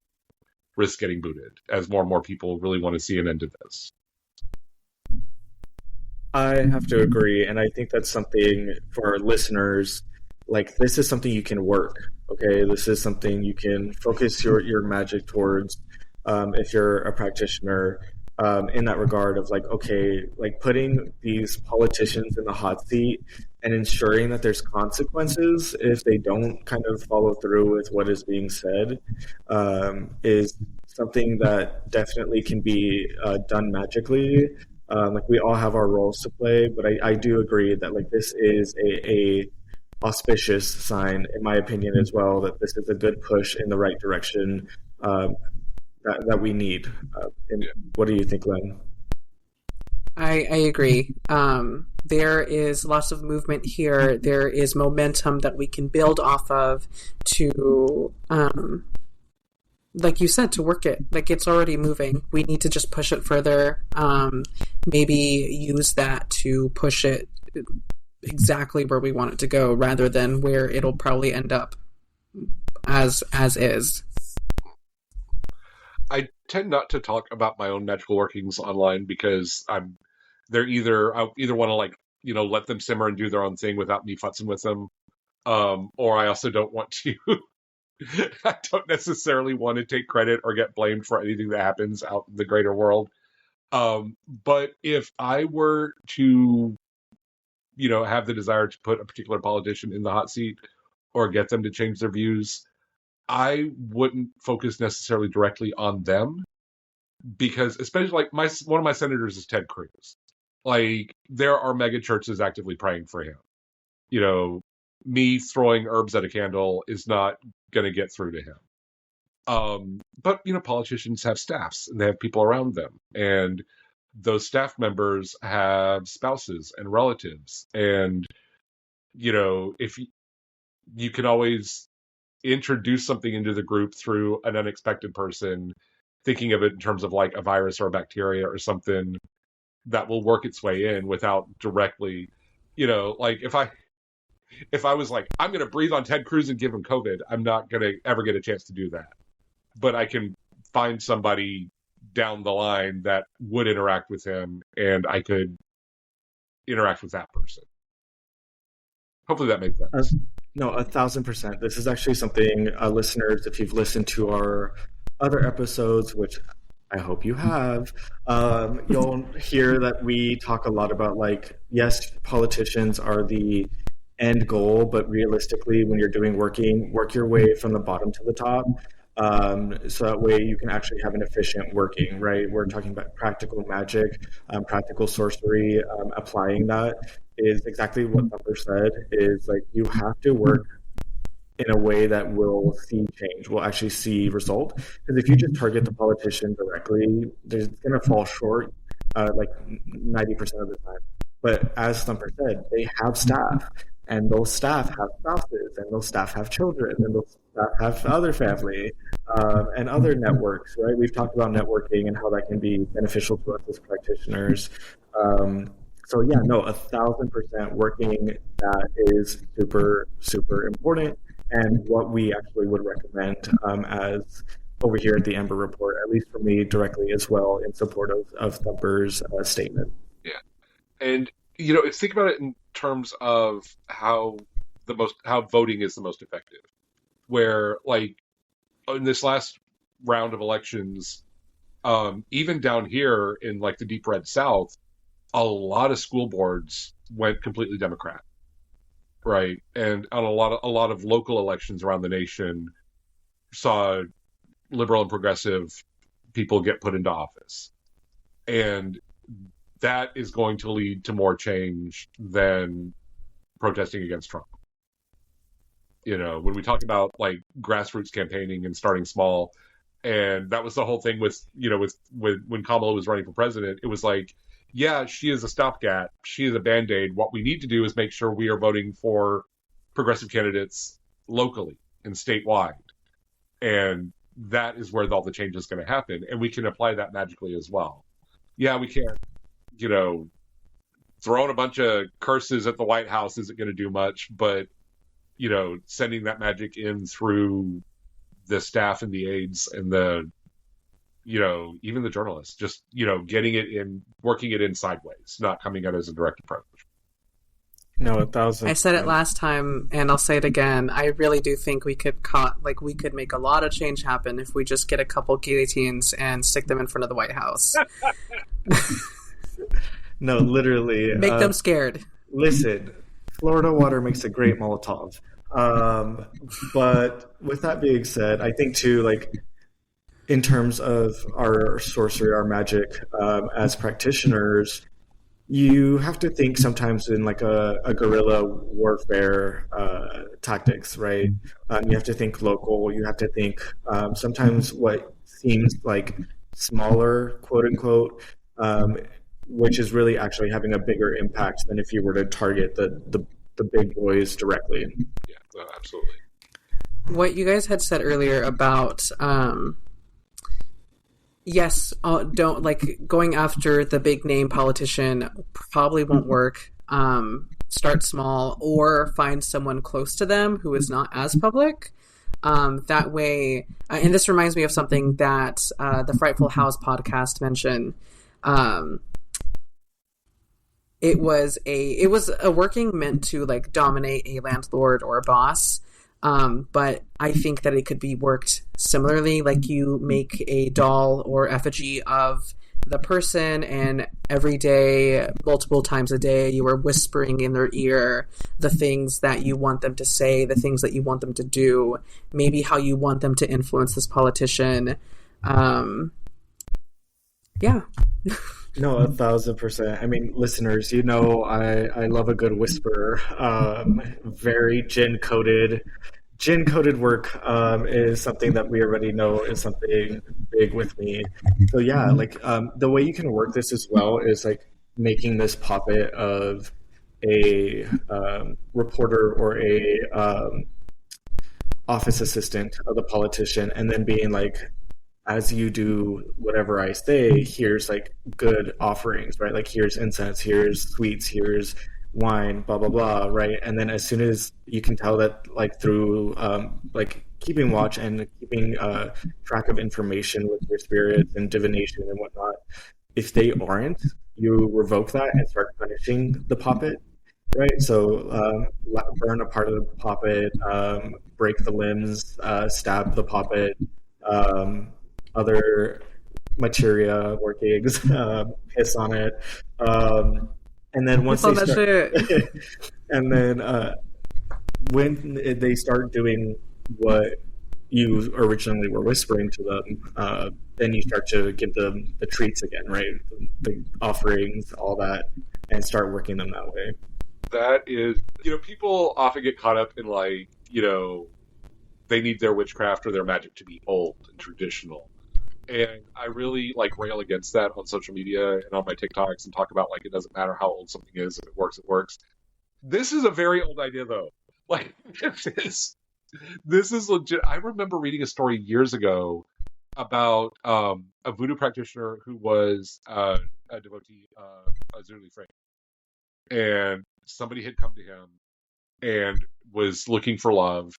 risk getting booted, as more and more people really want to see an end to this. I have to agree, and I think that's something for our listeners. Like, this is something you can work. Okay, this is something you can focus your magic towards. If you're a practitioner, in that regard of like, okay, like putting these politicians in the hot seat and ensuring that there's consequences if they don't kind of follow through with what is being said, is something that definitely can be done magically. Like, we all have our roles to play, but I do agree that like this is a auspicious sign, in my opinion, as well, that this is a good push in the right direction that we need. And what do you think, Len? I agree. There is lots of movement here. There is momentum that we can build off of to, like you said, to work it. Like, it's already moving. We need to just push it further. Maybe use that to push it exactly where we want it to go, rather than where it'll probably end up as is. I tend not to talk about my own magical workings online, because I either want to, like, let them simmer and do their own thing without me futzing with them, or I also don't want to. I don't necessarily want to take credit or get blamed for anything that happens out in the greater world. But if I were to, have the desire to put a particular politician in the hot seat or get them to change their views, I wouldn't focus necessarily directly on them, because especially like one of my senators is Ted Cruz. Like, there are mega churches actively praying for him. Me throwing herbs at a candle is not going to get through to him. But politicians have staffs, and they have people around them, and those staff members have spouses and relatives, and if you can always introduce something into the group through an unexpected person, thinking of it in terms of like a virus or a bacteria or something that will work its way in without directly, like if I was like, I'm going to breathe on Ted Cruz and give him COVID, I'm not going to ever get a chance to do that. But I can find somebody down the line that would interact with him, and I could interact with that person. Hopefully that makes sense. No, 1,000%. This is actually something, listeners, if you've listened to our other episodes, which I hope you have, you'll hear that we talk a lot about, like, yes, politicians are the end goal, but realistically, when you're doing work your way from the bottom to the top. So that way you can actually have an efficient working, right? We're talking about practical magic, practical sorcery. Applying that is exactly what Thumper said, is like, you have to work in a way that will see change, will actually see result. Because if you just target the politician directly, it's going to fall short like 90% of the time. But as Thumper said, they have staff, and those staff have spouses, and those staff have children, and those staff have other family, and other networks, right? We've talked about networking and how that can be beneficial to us as practitioners. So So yeah, no, 1,000% working. That is super, super important, and what we actually would recommend as over here at the Ember Report, at least for me directly as well, in support of Thumper's statement. Yeah. And if think about it in terms of how voting is the most effective, where like in this last round of elections, even down here in like the deep red South, a lot of school boards went completely Democrat, right? And on a lot of local elections around the nation saw liberal and progressive people get put into office. And that is going to lead to more change than protesting against Trump. When we talk about like grassroots campaigning and starting small, and that was the whole thing with when Kamala was running for president, it was like, yeah, she is a stopgap, she is a band-aid. What we need to do is make sure we are voting for progressive candidates locally and statewide, and that is where all the change is going to happen, and we can apply that magically as well. Yeah, we can't, throwing a bunch of curses at the White House isn't going to do much, but sending that magic in through the staff and the aides and the even the journalists, just getting it in, working it in sideways, not coming out as a direct approach. No, 1,000. I said it last time, and I'll say it again. I really do think we could make a lot of change happen if we just get a couple guillotines and stick them in front of the White House. No, literally. Make them scared. Listen, Florida water makes a great Molotov. But with that being said, I think too, like in terms of our sorcery, our magic, as practitioners, you have to think sometimes in like a guerrilla warfare tactics, right? You have to think local. You have to think sometimes what seems like smaller, quote unquote, which is really actually having a bigger impact than if you were to target the big boys directly. Yeah, absolutely. What you guys had said earlier about yes, don't like going after the big name politician probably won't work. Start small or find someone close to them who is not as public. That way, and this reminds me of something that the Frightful House podcast mentioned. It was a working meant to like dominate a landlord or a boss. But I think that it could be worked similarly, like you make a doll or effigy of the person, and every day, multiple times a day, you are whispering in their ear the things that you want them to say, the things that you want them to do, maybe how you want them to influence this politician. Yeah. No, 1,000%. I mean, listeners, I love a good whisperer. Very gin-coated work is something that we already know is something big with me. So yeah, like the way you can work this as well is like making this puppet of a reporter or a office assistant of the politician, and then being like, as you do whatever I say, here's like good offerings, right? Like here's incense, here's sweets, here's wine, blah, blah, blah, right? And then as soon as you can tell that like through like keeping watch and keeping track of information with your spirits and divination and whatnot, if they aren't, you revoke that and start punishing the puppet, right? So burn a part of the puppet, break the limbs, stab the puppet, other materia workings, piss on it, and then once they start, and then when they start doing what you originally were whispering to them, then you start to give them the treats again, right? The offerings, all that, and start working them that way. That is, people often get caught up in like, they need their witchcraft or their magic to be old and traditional. And I really like rail against that on social media and on my TikToks and talk about like it doesn't matter how old something is, if it works, it works. This is a very old idea though. Like this is legit. I remember reading a story years ago about a voodoo practitioner who was a devotee of Zulu Frame. and somebody had come to him and was looking for love,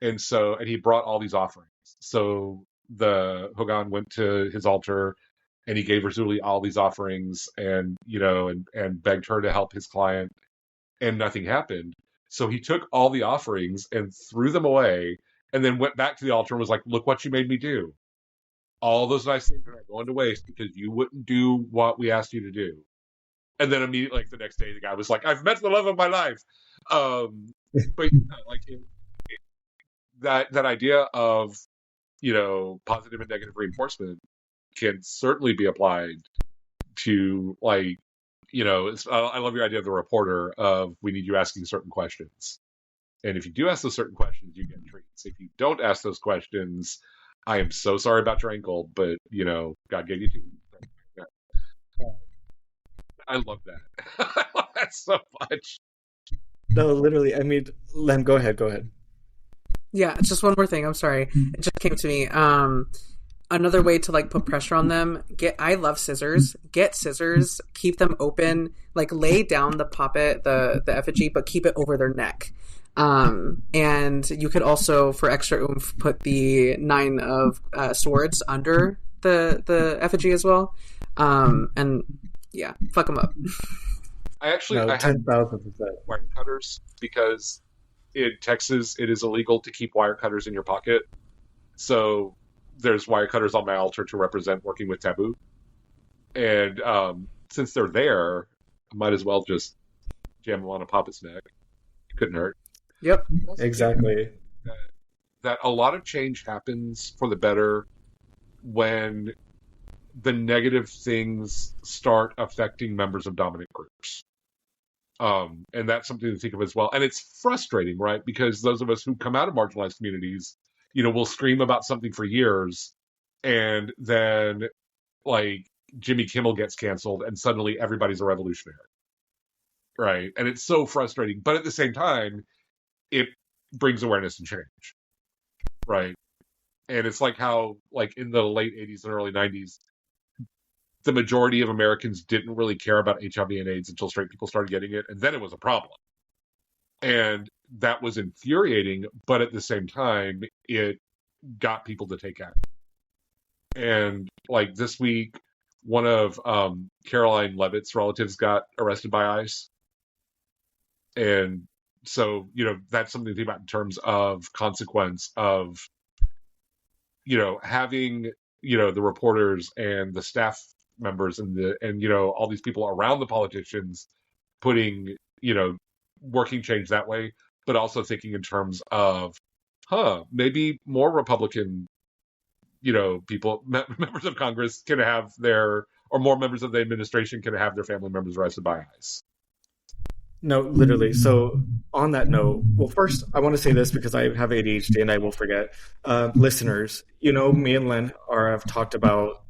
and he brought all these offerings. So the Hogan went to his altar, and he gave Razuli all these offerings, and and begged her to help his client, and nothing happened. So he took all the offerings and threw them away, and then went back to the altar and was like, "Look what you made me do. All those nice things are going to waste because you wouldn't do what we asked you to do." And then immediately, like the next day, the guy was like, "I've met the love of my life." But that idea of positive and negative reinforcement can certainly be applied to I love your idea of the reporter of we need you asking certain questions. And if you do ask those certain questions, you get treats. If you don't ask those questions, I am so sorry about your ankle, but God gave you teeth. I love that. I love that so much. No, literally. I mean, Len, go ahead. Go ahead. Yeah, just one more thing. I'm sorry. It just came to me. Another way to put pressure on them. I love scissors. Get scissors. Keep them open. Lay down the puppet, the effigy, but keep it over their neck. And you could also, for extra oomph, put the 9 of swords under the effigy as well. And yeah, fuck them up. I had 10,000% wire cutters because in Texas it is illegal to keep wire cutters in your pocket. So there's wire cutters on my altar to represent working with taboo. And since they're there, I might as well just jam them on a puppet's neck. Couldn't hurt. Yep. Exactly. That a lot of change happens for the better when the negative things start affecting members of dominant groups. And that's something to think of as well. And it's frustrating, right? Because those of us who come out of marginalized communities, will scream about something for years, and then Jimmy Kimmel gets canceled and suddenly everybody's a revolutionary. Right. And it's so frustrating. But at the same time, it brings awareness and change. Right. And it's like how, in the late 80s and early 90s, the majority of Americans didn't really care about HIV and AIDS until straight people started getting it. And then it was a problem. And that was infuriating. But at the same time, it got people to take action. And this week, one of Caroline Levitt's relatives got arrested by ICE. And so, that's something to think about in terms of consequence of, having, the reporters and the staff members and all these people around the politicians putting, working change that way, but also thinking in terms of, maybe more Republican, people, members of Congress can have or more members of the administration can have their family members arrested by ICE. No, literally. So on that note, well, first I want to say this because I have ADHD and I will forget. Listeners, me and Len have talked about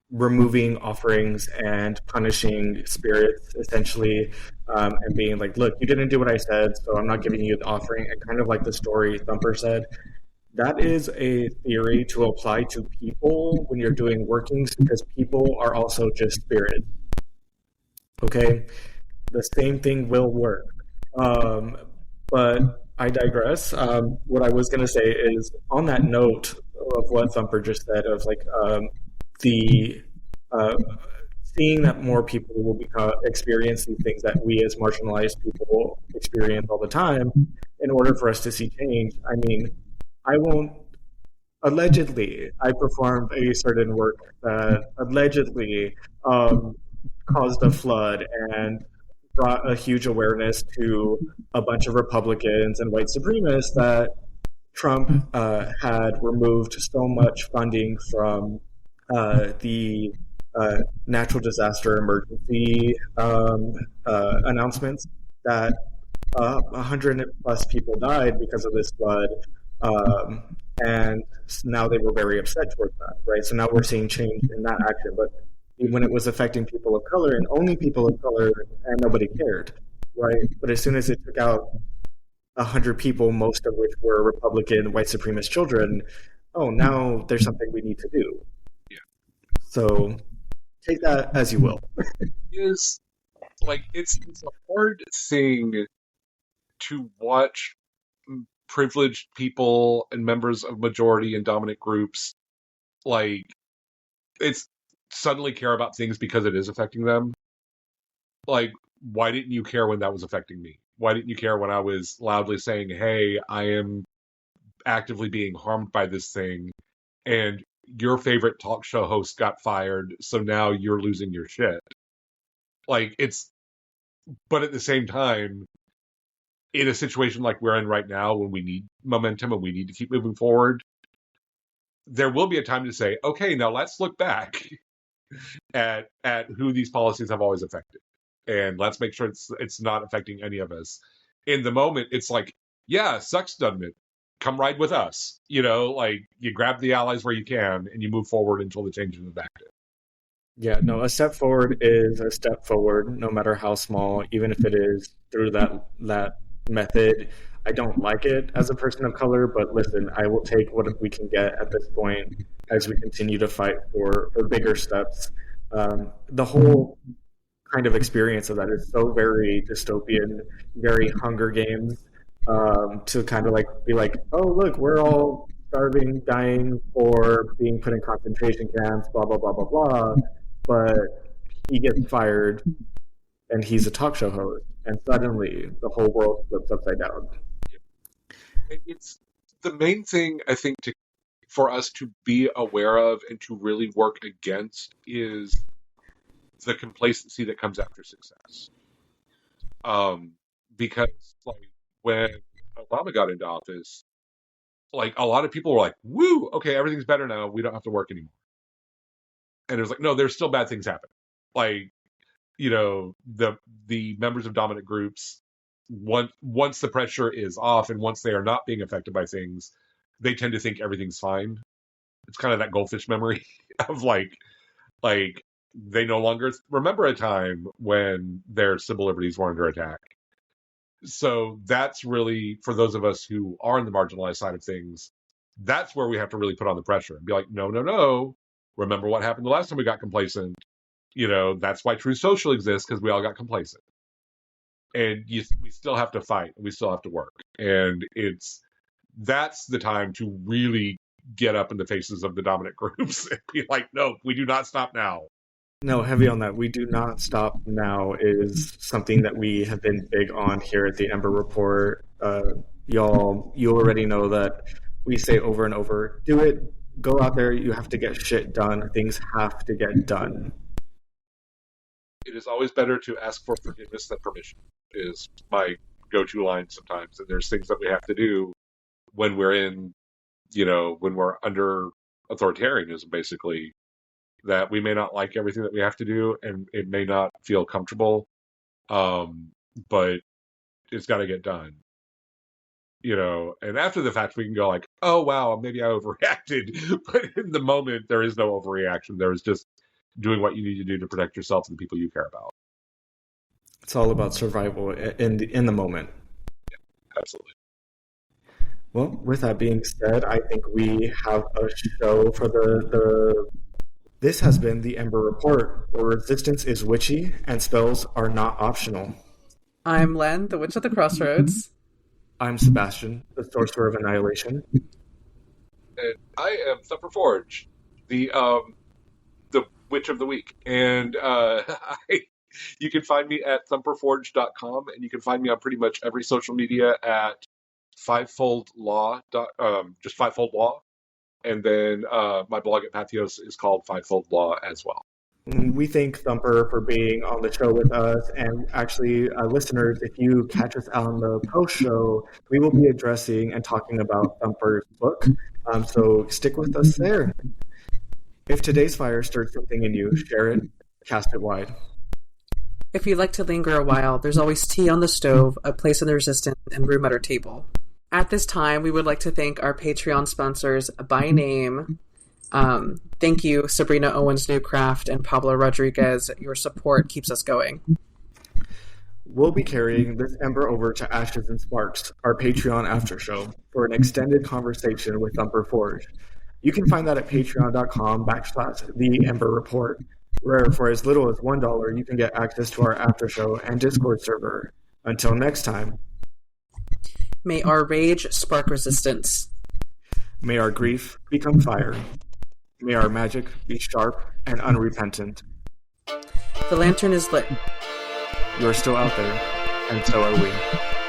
removing offerings and punishing spirits, essentially, and being like, look, you didn't do what I said, so I'm not giving you the offering. And kind of like the story Thumper said, that is a theory to apply to people when you're doing workings, because people are also just spirits. Okay? The same thing will work. But I digress. What I was going to say is, on that note of what Thumper just said, of seeing that more people will experience these things that we as marginalized people experience all the time, in order for us to see change. I mean, allegedly, I performed a certain work that allegedly caused a flood and brought a huge awareness to a bunch of Republicans and white supremacists that Trump had removed so much funding from the natural disaster emergency announcements that 100 plus people died because of this flood. And now they were very upset towards that, right? So now we're seeing change in that action. But when it was affecting people of color and only people of color, and nobody cared, right? But as soon as it took out 100 people, most of which were Republican white supremacist children, now there's something we need to do. Yeah. So take that as you will. Is like it's a hard thing to watch privileged people and members of majority and dominant groups like it's suddenly care about things because it is affecting them. Like, why didn't you care when that was affecting me? Why didn't you care when I was loudly saying, hey, I am actively being harmed by this thing, and your favorite talk show host got fired, so now you're losing your shit? Like, but at the same time, in a situation like we're in right now, when we need momentum and we need to keep moving forward, there will be a time to say, okay, now let's look back at who these policies have always affected, and let's make sure it's not affecting any of us. In the moment, it's like, yeah, sucks, doesn't it? Come ride with us. Like you grab the allies where you can, and you move forward until the change is enacted. Yeah, no, a step forward is a step forward, no matter how small, even if it is through that method. I don't like it as a person of color, but listen, I will take what we can get at this point as we continue to fight for bigger steps. The whole kind of experience of that is so very dystopian, very Hunger Games, to kind of like be like, oh, look, we're all starving, dying, or being put in concentration camps, blah, blah, blah, blah, blah. But he gets fired and he's a talk show host, and suddenly the whole world flips upside down. It's the main thing, I think, for us to be aware of and to really work against is the complacency that comes after success. Because like when Obama got into office, like a lot of people were like, woo, okay, everything's better now, we don't have to work anymore. And it was like, no, there's still bad things happening. Like, the members of dominant groups, once the pressure is off and once they are not being affected by things, they tend to think everything's fine. It's kind of that goldfish memory of like they no longer remember a time when their civil liberties were under attack. So that's really, for those of us who are on the marginalized side of things, that's where we have to really put on the pressure and be like, no, no, no. Remember what happened the last time we got complacent. That's why True Social exists, because we all got complacent. And we still have to fight. We still have to work. And that's the time to really get up in the faces of the dominant groups and be like, no, we do not stop now. No, heavy on that. We do not stop now is something that we have been big on here at the Ember Report. You already know that we say over and over, do it. Go out there. You have to get shit done. Things have to get done. It is always better to ask for forgiveness than permission, is my go-to line sometimes. And there's things that we have to do when we're when we're under authoritarianism, basically, that we may not like everything that we have to do, and it may not feel comfortable, but it's got to get done. And after the fact, we can go like, oh, wow, maybe I overreacted. But in the moment, there is no overreaction. There is just doing what you need to do to protect yourself and the people you care about. It's all about survival in the moment. Yeah, absolutely. Well, with that being said, I think we have a show for the This has been the Ember Report, where resistance is witchy and spells are not optional. I'm Len, the Witch at the Crossroads. I'm Sebastian, the Sorcerer of Annihilation. And I am Thumper Forge, the Witch of the Week. And you can find me at thumperforge.com, and you can find me on pretty much every social media at Fivefold Law, just Fivefold Law. And then my blog at Patheos is called Fivefold Law as well. We thank Thumper for being on the show with us. And actually, listeners, if you catch us on the post show, we will be addressing and talking about Thumper's book. So stick with us there. If today's fire stirred something in you, share it, cast it wide. If you'd like to linger a while, there's always tea on the stove, a place in the resistance, and room at our table. At this time, we would like to thank our Patreon sponsors by name. Thank you, Sabrina Owens Newcraft and Pablo Rodriguez. Your support keeps us going. We'll be carrying this Ember over to Ashes and Sparks, our Patreon after show, for an extended conversation with Thumper Forge. You can find that at patreon.com/The Ember Report. where for as little as $1, you can get access to our after show and Discord server. Until next time, May our rage spark resistance. may our grief become fire. May our magic be sharp and unrepentant. The lantern is lit. You are still out there, and so are we.